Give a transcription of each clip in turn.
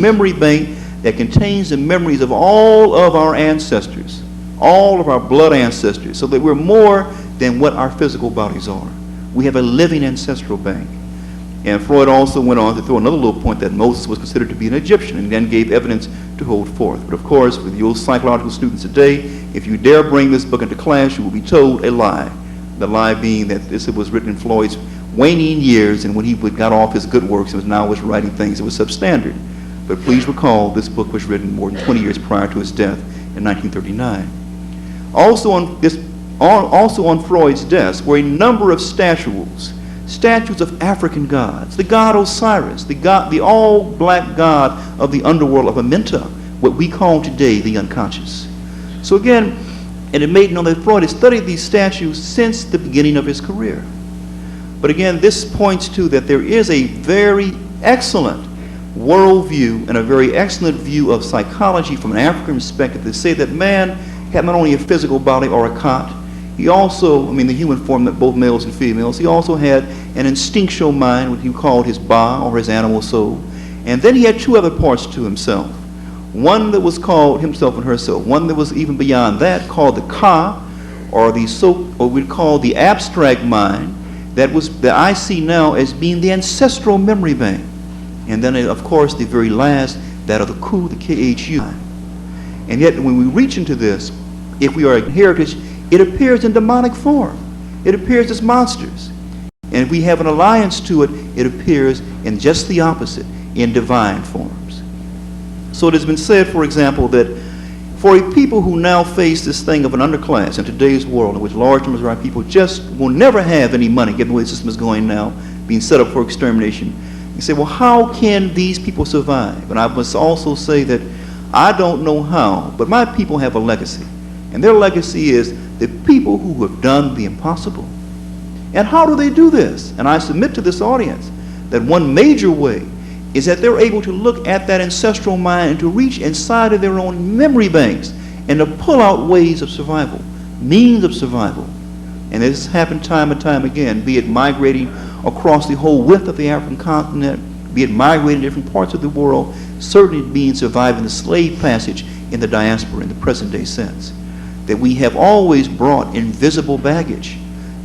memory bank that contains the memories of all of our ancestors, all of our blood ancestors, so that we're more than what our physical bodies are. We have a living ancestral bank. And Freud also went on to throw another little point that Moses was considered to be an Egyptian, and then gave evidence to hold forth. But of course, with you psychological students today, if you dare bring this book into class, you will be told a lie. The lie being that this was written in Floyd's waning years, and when he got off his good works, and now was writing things that were substandard. But please recall, this book was written more than 20 years prior to his death in 1939. Also on Freud's desk were a number of statues of African gods. The god Osiris, the all-black god of the underworld of Amenta, what we call today the unconscious. So again, and it made known that Freud had studied these statues since the beginning of his career. But again, this points to that there is a very excellent worldview and a very excellent view of psychology from an African perspective to say that man had not only a physical body or a cot, he also, the human form, that both males and females, he also had an instinctual mind, what he called his ba, or his animal soul. And then he had two other parts to himself. One that was called himself and herself. One that was even beyond that, called the ka, or we'd call the abstract mind, that I see now as being the ancestral memory bank. And then, of course, the very last, that of the ku, the K-H-U. And yet, when we reach into this, if we are a heritage, it appears in demonic form. It appears as monsters. And if we have an alliance to it, it appears in just the opposite, in divine forms. So it has been said, for example, that for a people who now face this thing of an underclass in today's world, in which large numbers of our people just will never have any money, given the way the system is going now, being set up for extermination, you say, well, how can these people survive? And I must also say that I don't know how, but my people have a legacy. And their legacy is the people who have done the impossible. And how do they do this? And I submit to this audience that one major way is that they're able to look at that ancestral mind and to reach inside of their own memory banks and to pull out ways of survival, means of survival. And this has happened time and time again, be it migrating across the whole width of the African continent, be it migrating to different parts of the world, certainly being surviving the slave passage in the diaspora in the present day sense. That we have always brought invisible baggage,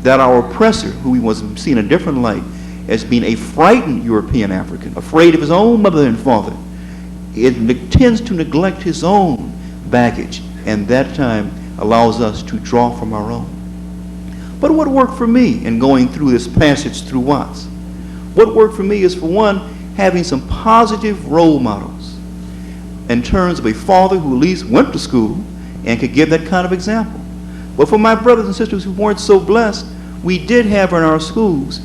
that our oppressor, who we was seen in a different light as being a frightened European African, afraid of his own mother and father, it tends to neglect his own baggage, and that time allows us to draw from our own. But what worked for me in going through this passage through Watts? What worked for me is, for one, having some positive role models in terms of a father who at least went to school and could give that kind of example. But for my brothers and sisters who weren't so blessed, we did have in our schools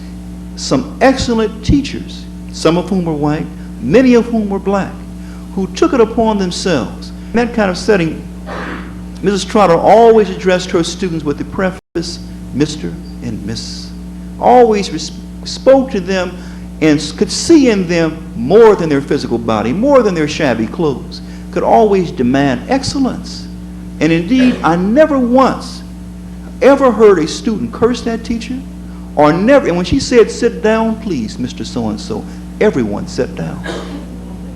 some excellent teachers, some of whom were white, many of whom were black, who took it upon themselves. In that kind of setting, Mrs. Trotter always addressed her students with the preface, Mr. and Miss. Always spoke to them and could see in them more than their physical body, more than their shabby clothes, could always demand excellence. And indeed, I never once ever heard a student curse that teacher, or never, and when she said, sit down, please, Mr. So-and-so, everyone sat down.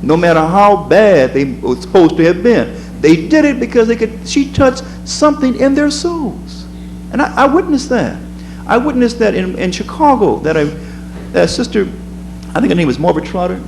No matter how bad they were supposed to have been. They did it because she touched something in their souls. And I witnessed that. I witnessed that in Chicago, that sister, I think her name was Margaret Trotter,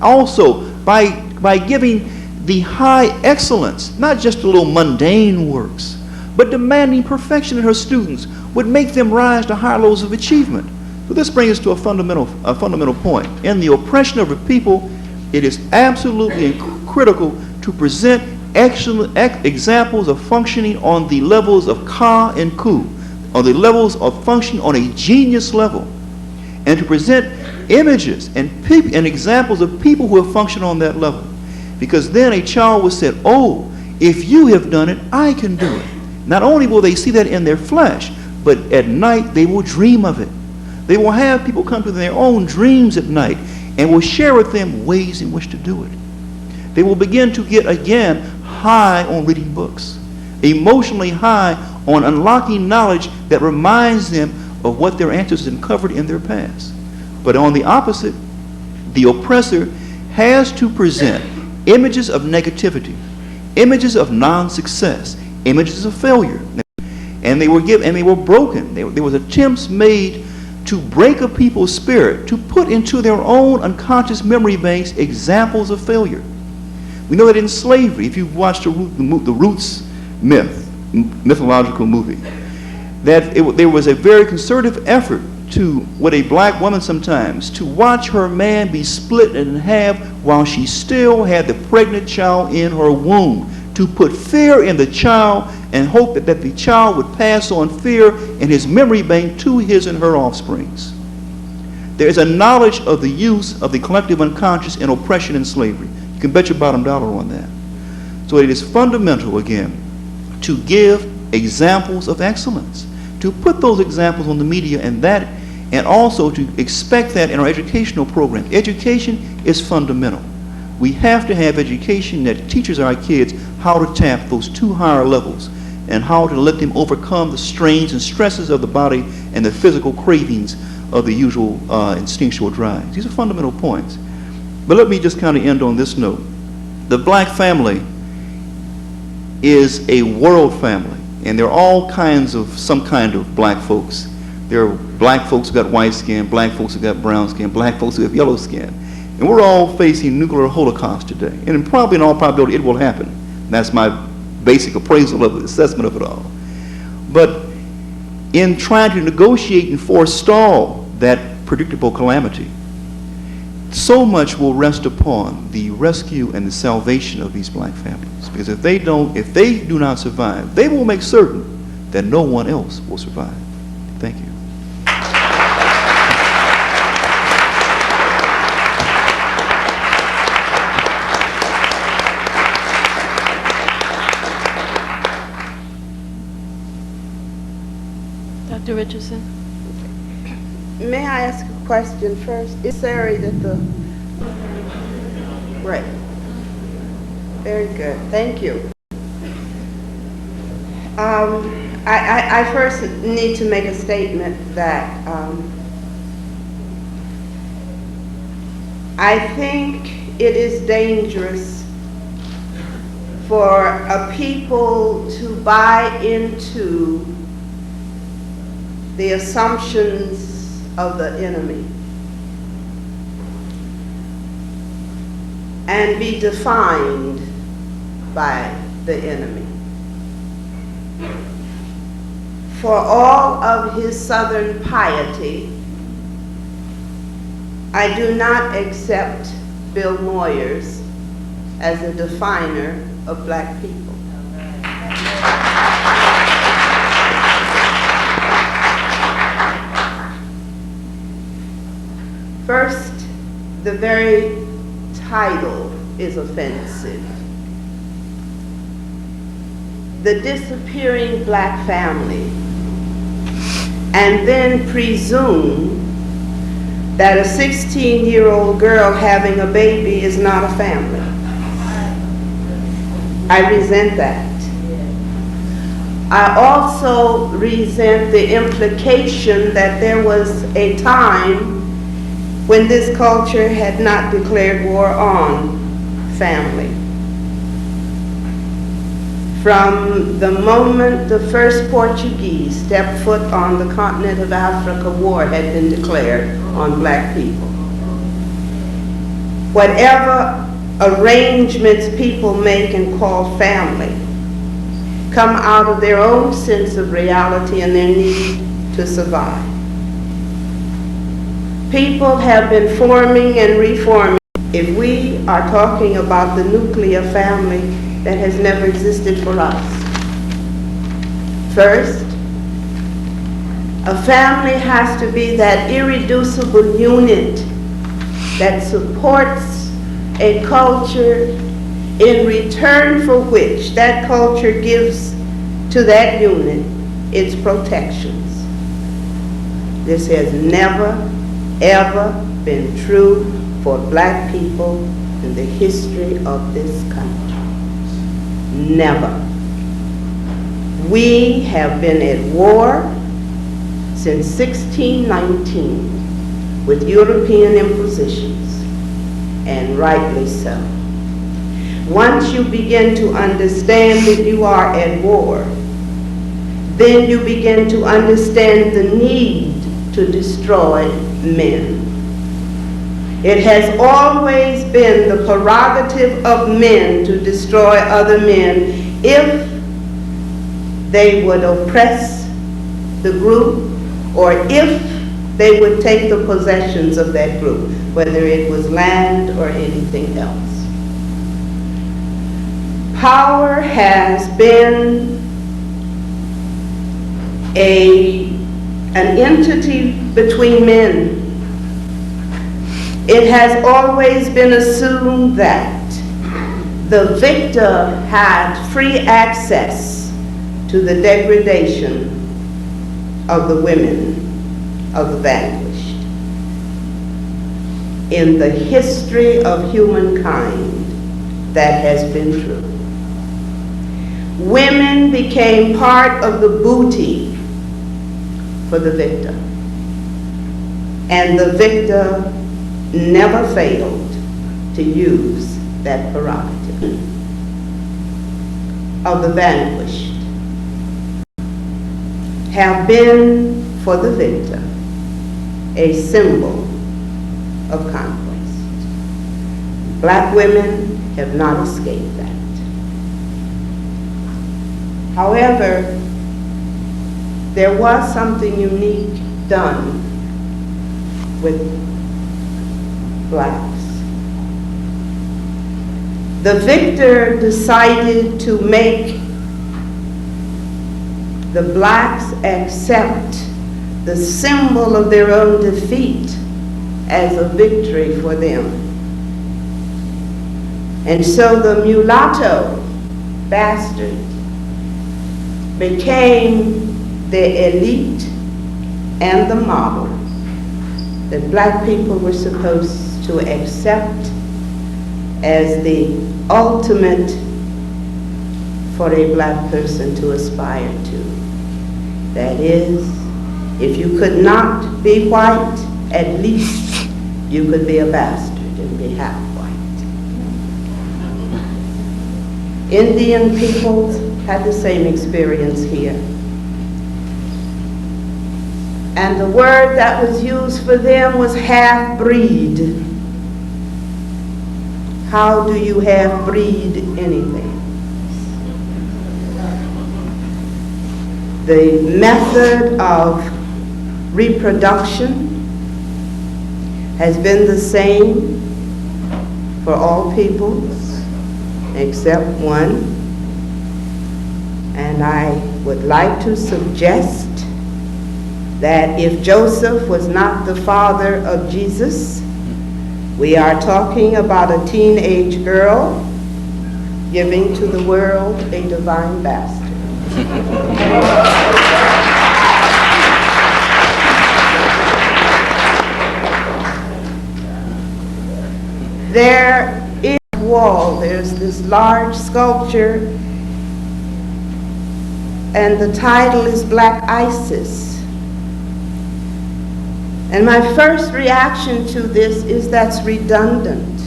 also by giving the high excellence, not just the little mundane works, but demanding perfection in her students would make them rise to higher levels of achievement. So this brings us to a fundamental point. In the oppression of a people, it is absolutely critical to present excellent examples of functioning on the levels of Ka and Ku, on the levels of functioning on a genius level, and to present images and examples of people who have functioned on that level. Because then a child will say, oh, if you have done it, I can do it. Not only will they see that in their flesh, but at night they will dream of it. They will have people come to their own dreams at night and will share with them ways in which to do it. They will begin to get, again, high on reading books, emotionally high on unlocking knowledge that reminds them of what their ancestors uncovered in their past. But on the opposite, the oppressor has to present images of negativity, images of non-success, images of failure. And they were broken. There was attempts made to break a people's spirit, to put into their own unconscious memory banks examples of failure. We know that in slavery, if you've watched the Roots mythological movie, that there was a very concerted effort to, with a black woman sometimes, to watch her man be split in half while she still had the pregnant child in her womb, to put fear in the child and hope that the child would pass on fear in his memory bank to his and her offsprings. There is a knowledge of the use of the collective unconscious in oppression and slavery. You can bet your bottom dollar on that. So it is fundamental, again, to give examples of excellence, to put those examples on the media, and also to expect that in our educational program. Education is fundamental. We have to have education that teaches our kids how to tap those two higher levels and how to let them overcome the strains and stresses of the body and the physical cravings of the usual instinctual drives. These are fundamental points. But let me just kind of end on this note. The black family is a world family, and there are all kinds of, some kind of black folks. There are black folks who got white skin, black folks who got brown skin, black folks who have yellow skin. And we're all facing nuclear holocaust today. And probably in all probability it will happen. That's my basic appraisal of the assessment of it all. But in trying to negotiate and forestall that predictable calamity, so much will rest upon the rescue and the salvation of these black families. Because if they do not survive, they will make certain that no one else will survive. Thank you. Dr. Richardson. May I ask a question first? Is necessary that the... Right. Very good. Thank you. I first need to make a statement that I think it is dangerous for a people to buy into the assumptions of the enemy and be defined by the enemy. For all of his southern piety, I do not accept Bill Moyers as a definer of black people. First, the very title is offensive. The disappearing black family, and then presume that a 16-year-old girl having a baby is not a family. I resent that. I also resent the implication that there was a time when this culture had not declared war on family. From the moment the first Portuguese stepped foot on the continent of Africa, war had been declared on black people. Whatever arrangements people make and call family come out of their own sense of reality and their need to survive. People have been forming and reforming. If we are talking about the nuclear family that has never existed for us. First, a family has to be that irreducible unit that supports a culture in return for which that culture gives to that unit its protections. This has never, ever been true for black people in the history of this country. Never. We have been at war since 1619 with European impositions, and rightly so. Once you begin to understand that you are at war, then you begin to understand the need to destroy men. It has always been the prerogative of men to destroy other men if they would oppress the group or if they would take the possessions of that group, whether it was land or anything else. Power has been an entity between men. It has always been assumed that the victor had free access to the degradation of the women of the vanquished. In the history of humankind, that has been true. Women became part of the booty for the victor. And the victor never failed to use that prerogative of the vanquished have been for the victor a symbol of conquest. Black women have not escaped that. However, there was something unique done with blacks. The victor decided to make the blacks accept the symbol of their own defeat as a victory for them. And so the mulatto bastard became the elite and the model that black people were supposed to accept as the ultimate for a black person to aspire to. That is, if you could not be white, at least you could be a bastard and be half white. Indian peoples had the same experience here. And the word that was used for them was half-breed. How do you half-breed anything? The method of reproduction has been the same for all peoples except one. And I would like to suggest that if Joseph was not the father of Jesus, we are talking about a teenage girl giving to the world a divine bastard. There is a wall, there's this large sculpture, and the title is Black Isis. And my first reaction to this is that's redundant.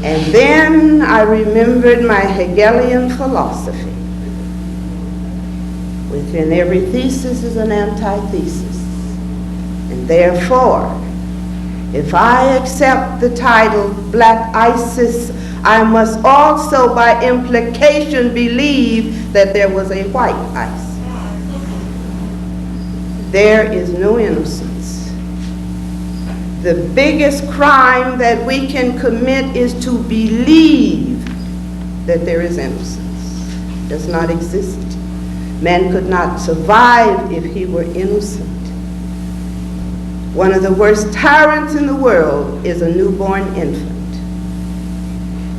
And then I remembered my Hegelian philosophy. Within every thesis is an antithesis. And therefore, if I accept the title Black Isis, I must also by implication believe that there was a white Isis. There is no innocence. The biggest crime that we can commit is to believe that there is innocence. It does not exist. Man could not survive if he were innocent. One of the worst tyrants in the world is a newborn infant.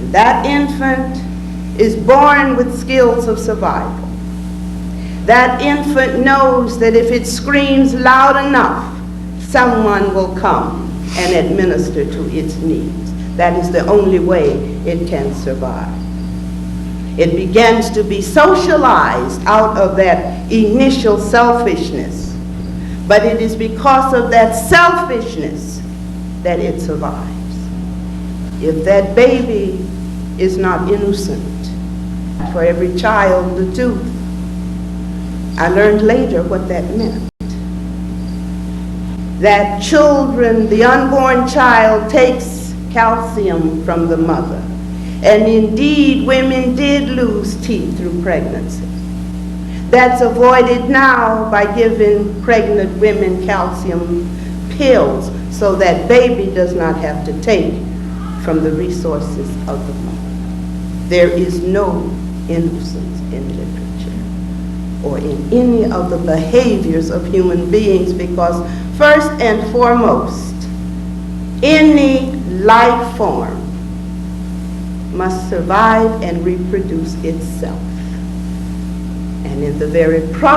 And that infant is born with skills of survival. That infant knows that if it screams loud enough, someone will come and administer to its needs. That is the only way it can survive. It begins to be socialized out of that initial selfishness. But it is because of that selfishness that it survives. If that baby is not innocent, for every child the tooth. I learned later what that meant. That children, the unborn child takes calcium from the mother. And indeed, women did lose teeth through pregnancy. That's avoided now by giving pregnant women calcium pills so that baby does not have to take from the resources of the mother. There is no innocence in literature or in any of the behaviors of human beings, because first and foremost, any life form must survive and reproduce itself. And in the very process